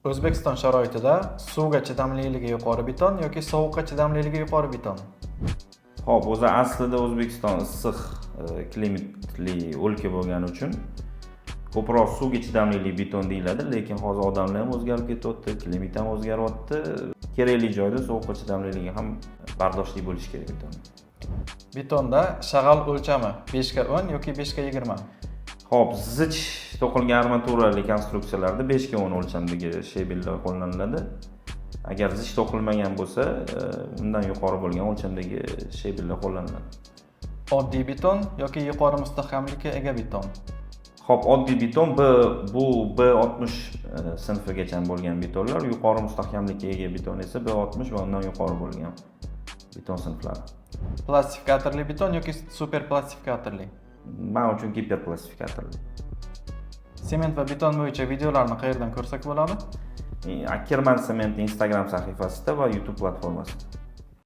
O'zbekiston sharoitida suvga chidamliligi yuqori beton yoki sovuqqa chidamliligi yuqori beton? Xo'p, o'zi aslida O'zbekiston issiq klimatli o'lka bo'lgani uchun ko'proq suvga chidamlili beton deyiladi, lekin hozir odamlar ham o'zgarib ketyapti, klimat ham o'zgaryapti. Kerakli joyda sovuqqa chidamliligi ham bardoshli bo'lishi kerak beton. Betonda shag'al o'lchami 5 ga 10 yoki 5 ga 20? Xo'p, zich to'qilgan armaturali konstruksiyalarda 5 ga 10 o'lchamdagi shebellar qo'llaniladi. Agar zich to'qilmagan bo'lsa, undan yuqori bo'lgan o'lchamdagi shebellar qo'llaniladi. Oddiy beton yoki yuqori mustahkamlikka ega beton? Xo'p, oddiy beton bu B60 sinfigacha bo'lgan betonlar, yuqori mustahkamlikka ega beton esa B60 va undan yuqori bo'lgan beton sinflari. Plastifikatorli beton yoki super plastifikatorli? Men uchun giperplastifikatorli. Sement va beton bo'yicha videolarni qayerdan ko'rsak bo'ladi? Ackerman Cement Instagram sahifasida va YouTube platformasida.